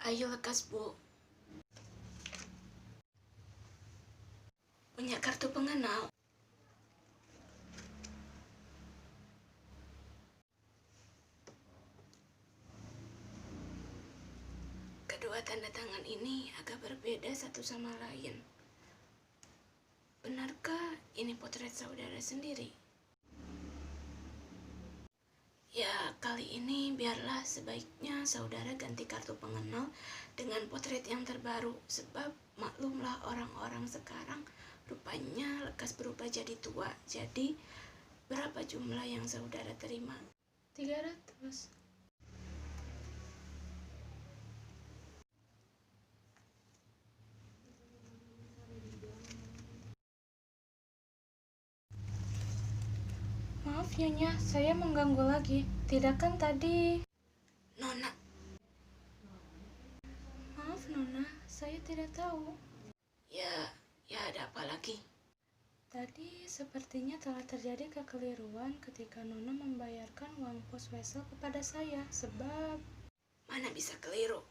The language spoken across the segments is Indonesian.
Ayo lekas, Bu. Punya kartu pengenal? Kedua tanda tangan ini agak berbeda satu sama lain. Benarkah ini potret saudara sendiri? Ya, kali ini biarlah sebaiknya saudara ganti kartu pengenal dengan potret yang terbaru. Sebab maklumlah orang-orang sekarang rupanya lekas berubah jadi tua. Jadi, berapa jumlah yang saudara terima? 300. Maaf Nyonya, saya mengganggu lagi. Tidak kan tadi? Nona. Maaf Nona, saya tidak tahu. Ya ada apa lagi? Tadi sepertinya telah terjadi kekeliruan ketika Nona membayarkan uang pos wesel kepada saya. Sebab mana bisa keliru?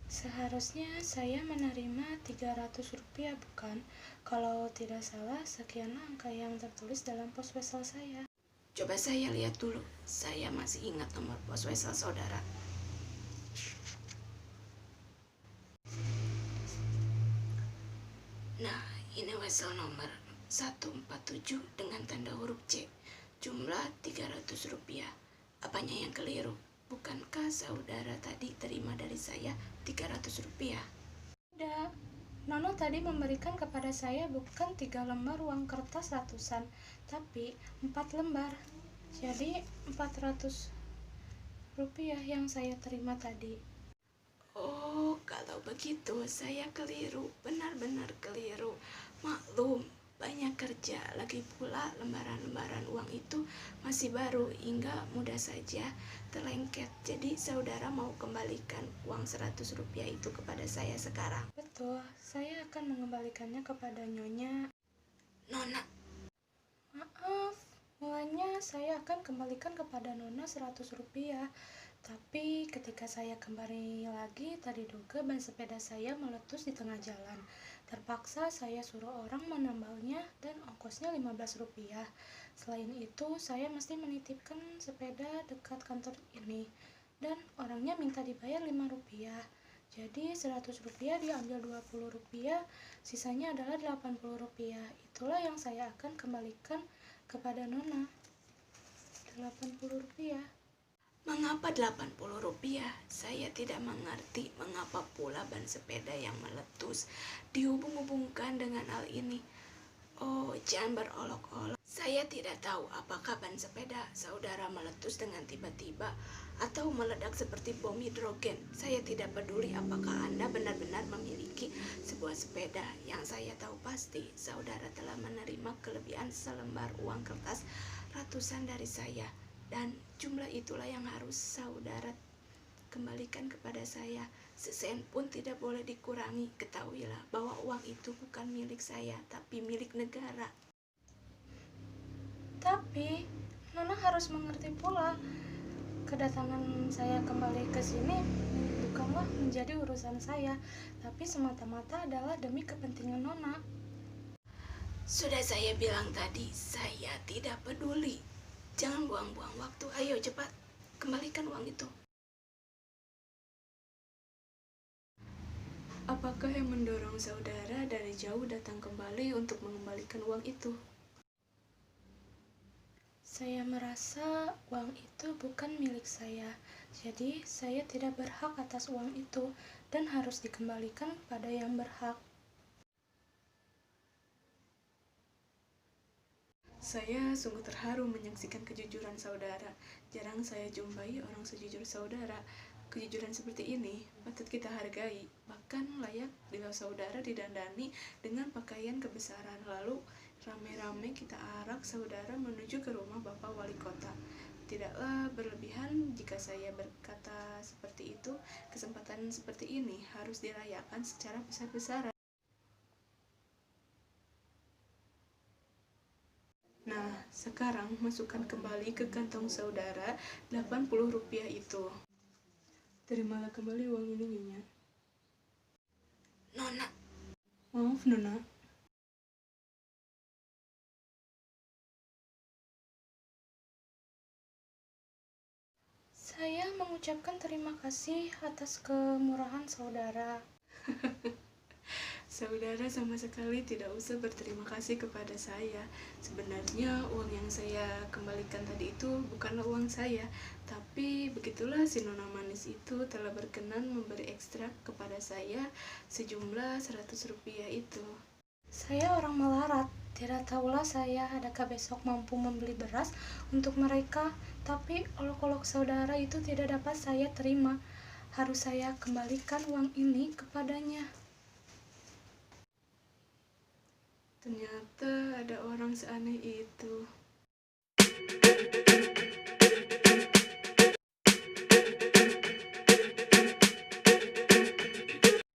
Seharusnya saya menerima 300 rupiah, bukan? Kalau tidak salah, sekian angka yang tertulis dalam pos wesel saya. Coba saya lihat dulu. Saya masih ingat nomor pos wesel saudara. Nah, ini wesel nomor 147 dengan tanda huruf C. Jumlah 300 rupiah. Apanya yang keliru? Bukankah saudara tadi terima dari saya 300 rupiah? Tidak. Nono tadi memberikan kepada saya bukan 3 lembar uang kertas ratusan, tapi 4 lembar. Jadi 400 rupiah yang saya terima tadi. Oh, kalau begitu saya keliru, benar-benar keliru. Maklum, banyak kerja, lagi pula lembaran-lembaran uang itu masih baru hingga mudah saja terlengket. Jadi saudara mau kembalikan uang 100 rupiah itu kepada saya sekarang? Betul, saya akan mengembalikannya kepada Nyonya. Nona. Maaf, mulanya saya akan kembalikan kepada Nona 100 rupiah. Tapi ketika saya kembali lagi, tadi duga ban sepeda saya meletus di tengah jalan. Terpaksa saya suruh orang menambalnya dan ongkosnya 15 rupiah. Selain itu, saya mesti menitipkan sepeda dekat kantor ini. Dan orangnya minta dibayar 5 rupiah. Jadi 100 rupiah diambil 20 rupiah, sisanya adalah 80 rupiah. Itulah yang saya akan kembalikan kepada Nona. 80 rupiah. Mengapa 80 rupiah? Saya tidak mengerti mengapa pula ban sepeda yang meletus dihubung-hubungkan dengan hal ini. Oh, jangan berolok-olok. Saya tidak tahu apakah ban sepeda saudara meletus dengan tiba-tiba atau meledak seperti bom hidrogen. Saya tidak peduli apakah Anda benar-benar memiliki sebuah sepeda. Yang saya tahu pasti saudara telah menerima kelebihan selembar uang kertas ratusan dari saya. Dan jumlah itulah yang harus saudara kembalikan kepada saya. Sesen pun tidak boleh dikurangi. Ketahuilah bahwa uang itu bukan milik saya, tapi milik negara. Tapi Nona harus mengerti pula, kedatangan saya kembali ke sini bukanlah menjadi urusan saya, tapi semata-mata adalah demi kepentingan Nona. Sudah saya bilang tadi, saya tidak peduli. Jangan buang-buang waktu, ayo cepat, kembalikan uang itu. Apakah yang mendorong saudara dari jauh datang kembali untuk mengembalikan uang itu? Saya merasa uang itu bukan milik saya, jadi saya tidak berhak atas uang itu dan harus dikembalikan pada yang berhak. Saya sungguh terharu menyaksikan kejujuran saudara. Jarang saya jumpai orang sejujur saudara. Kejujuran seperti ini patut kita hargai. Bahkan layak bila saudara didandani dengan pakaian kebesaran. Lalu rame-rame kita arak saudara menuju ke rumah Bapak Wali Kota. Tidaklah berlebihan jika saya berkata seperti itu. Kesempatan seperti ini harus dirayakan secara besar-besaran. Nah, sekarang masukkan kembali ke kantong saudara 80 rupiah itu. Terimalah kembali uang ini, Nyonya. Nona, Maaf, Nona. Saya mengucapkan terima kasih atas kemurahan saudara. Saudara sama sekali tidak usah berterima kasih kepada saya. Sebenarnya uang yang saya kembalikan tadi itu bukanlah uang saya, tapi begitulah si Nona manis itu telah berkenan memberi ekstra kepada saya sejumlah 100 rupiah itu. Saya orang melarat, tidak tahulah saya adakah besok mampu membeli beras untuk mereka, tapi olok-olok saudara itu tidak dapat saya terima. Harus saya kembalikan uang ini kepadanya. Ternyata ada orang seaneh itu.